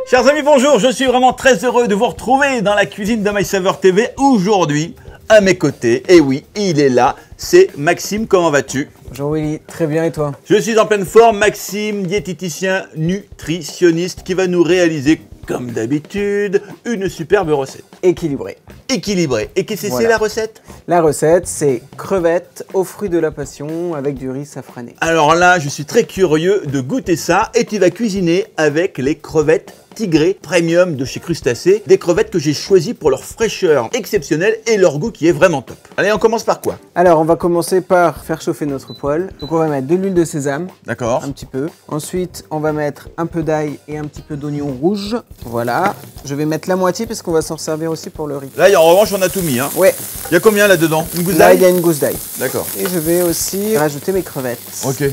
Chers amis, bonjour, je suis vraiment très heureux de vous retrouver dans la cuisine de MySaveur TV aujourd'hui, à mes côtés. Et oui, il est là, c'est Maxime, comment vas-tu? Bonjour Willy, très bien et toi? Je suis en pleine forme, Maxime, diététicien, nutritionniste, qui va nous réaliser, comme d'habitude, une superbe recette. Équilibré. Équilibrée. Et qu'est-ce que Voilà. c'est la recette? La recette, c'est crevettes aux fruits de la passion avec du riz safrané. Alors là, je suis très curieux de goûter ça et tu vas cuisiner avec les crevettes Tigré Premium de chez Crustacés, des crevettes que j'ai choisies pour leur fraîcheur exceptionnelle et leur goût qui est vraiment top. Allez, on commence par quoi? Alors, on va commencer par faire chauffer notre poêle. Donc, on va mettre de l'huile de sésame, D'accord. un petit peu. Ensuite, on va mettre un peu d'ail et un petit peu d'oignon rouge. Voilà. Je vais mettre la moitié parce qu'on va s'en servir aussi pour le riz. Là, en revanche, on a tout mis. Hein. Ouais. Il y a combien là-dedans? Une gousse Là, d'ail? il y a une gousse d'ail. D'accord. Et je vais aussi rajouter mes crevettes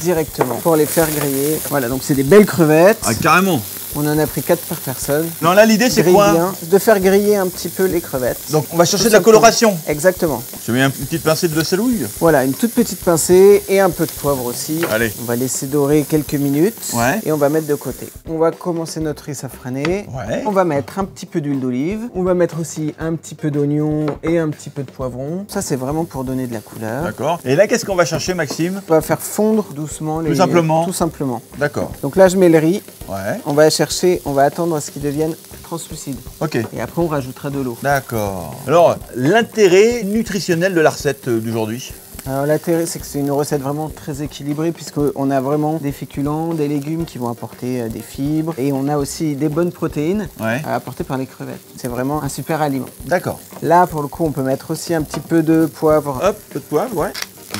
directement pour les faire griller. Voilà, donc c'est des belles crevettes. Ah, carrément. On en a pris 4 par personne. Non, là, l'idée, c'est Grille quoi? bien, de faire griller un petit peu les crevettes. Donc, on va chercher Tout de la simplement. coloration. Exactement. Je mets une petite pincée de salouille. Voilà, une toute petite pincée et un peu de poivre aussi. Allez. On va laisser dorer quelques minutes Ouais. et on va mettre de côté. On va commencer notre riz safrané. Ouais. On va mettre un petit peu d'huile d'olive. On va mettre aussi un petit peu d'oignon et un petit peu de poivron. Ça, c'est vraiment pour donner de la couleur. D'accord. Et là, qu'est-ce qu'on va chercher, Maxime? On va faire fondre doucement les... Tout simplement. Tout simplement. D'accord. Donc là, je mets le riz. Ouais. On va chercher, on va attendre à ce qu'il devienne translucide. Ok. Et après, on rajoutera de l'eau. D'accord. Alors, l'intérêt nutritionnel de la recette d'aujourd'hui? Alors l'intérêt, c'est que c'est une recette vraiment très équilibrée puisqu'on a vraiment des féculents, des légumes qui vont apporter des fibres et on a aussi des bonnes protéines apportées par les crevettes. C'est vraiment un super aliment. D'accord. Là, pour le coup, on peut mettre aussi un petit peu de poivre. Hop, peu de poivre, ouais.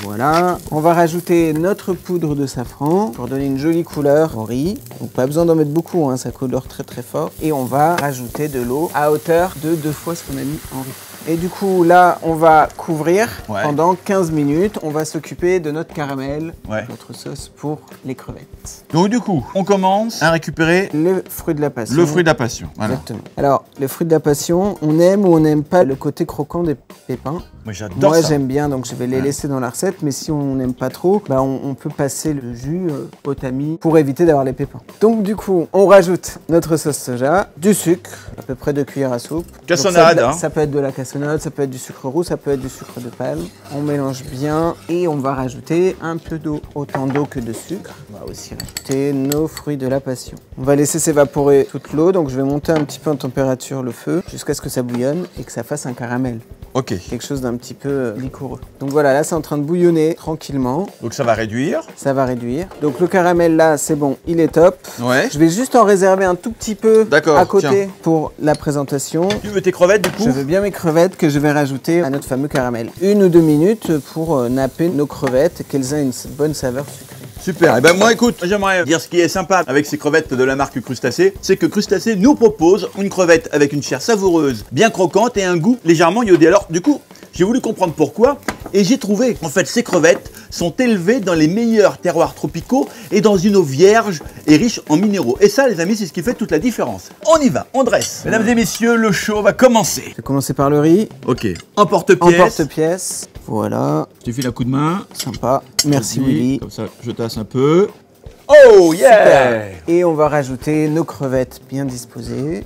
Voilà. On va rajouter notre poudre de safran pour donner une jolie couleur au riz. Donc pas besoin d'en mettre beaucoup, hein, ça colore très très fort. Et on va rajouter de l'eau à hauteur de 2 fois ce qu'on a mis en riz. Et du coup, là, on va couvrir pendant 15 minutes. On va s'occuper de notre caramel, notre sauce pour les crevettes. Donc du coup, on commence à récupérer le fruit de la passion. Le fruit de la passion, voilà. Exactement. Alors, le fruit de la passion, on aime ou on n'aime pas le côté croquant des pépins. Moi, j'adore ça. Moi, j'aime bien, donc je vais les laisser dans la recette. Mais si on n'aime pas trop, bah, on peut passer le jus au tamis pour éviter d'avoir les pépins. Donc du coup, on rajoute notre sauce soja, du sucre, à peu près 2 cuillères à soupe. Cassonade, donc, ça peut être de la cassonade, ça peut être du sucre roux, ça peut être du sucre de palme. On mélange bien et on va rajouter un peu d'eau, autant d'eau que de sucre. On va aussi rajouter nos fruits de la passion. On va laisser s'évaporer toute l'eau, donc je vais monter un petit peu en température le feu jusqu'à ce que ça bouillonne et que ça fasse un caramel. Ok. Quelque chose d'un petit peu liquoreux. Donc voilà, là c'est en train de bouillonner tranquillement. Donc ça va réduire. Ça va réduire. Donc le caramel là, c'est bon, il est top. Ouais. Je vais juste en réserver un tout petit peu à côté pour la présentation. Tu veux tes crevettes du coup? Je veux bien mes crevettes que je vais rajouter à notre fameux caramel. 1 ou 2 minutes pour napper nos crevettes et qu'elles aient une bonne saveur sucrée. Super, et ben moi écoute, j'aimerais dire ce qui est sympa avec ces crevettes de la marque Crustacés, c'est que Crustacés nous propose une crevette avec une chair savoureuse, bien croquante et un goût légèrement iodé. Alors du coup, j'ai voulu comprendre pourquoi et j'ai trouvé en fait ces crevettes sont élevées dans les meilleurs terroirs tropicaux et dans une eau vierge et riche en minéraux. Et ça les amis, c'est ce qui fait toute la différence. On y va, on dresse. Mesdames et messieurs, le show va commencer. Je vais commencer par le riz. Ok, en porte-pièce. En porte-pièce. Voilà. Je te file un coup de main. Sympa. Merci Willy. Comme ça, je tasse un peu. Oh yeah! Super. Et on va rajouter nos crevettes bien disposées.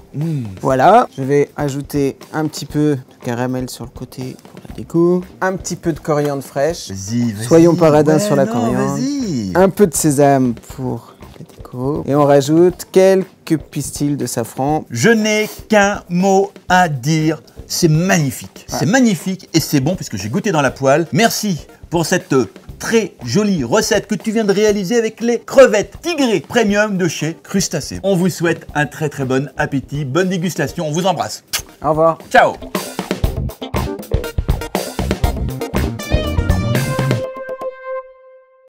Voilà. Je vais ajouter un petit peu de caramel sur le côté pour la déco. Un petit peu de coriandre fraîche. Vas-y. Soyons paradins sur la coriandre. Vas-y. Un peu de sésame pour la déco. Et on rajoute quelques pistils de safran. Je n'ai qu'un mot à dire. C'est magnifique. C'est magnifique et c'est bon puisque j'ai goûté dans la poêle. Merci pour cette très jolie recette que tu viens de réaliser avec les crevettes Tigré Premium de chez Crustacés. On vous souhaite un très bon appétit, bonne dégustation, on vous embrasse. Au revoir. Ciao.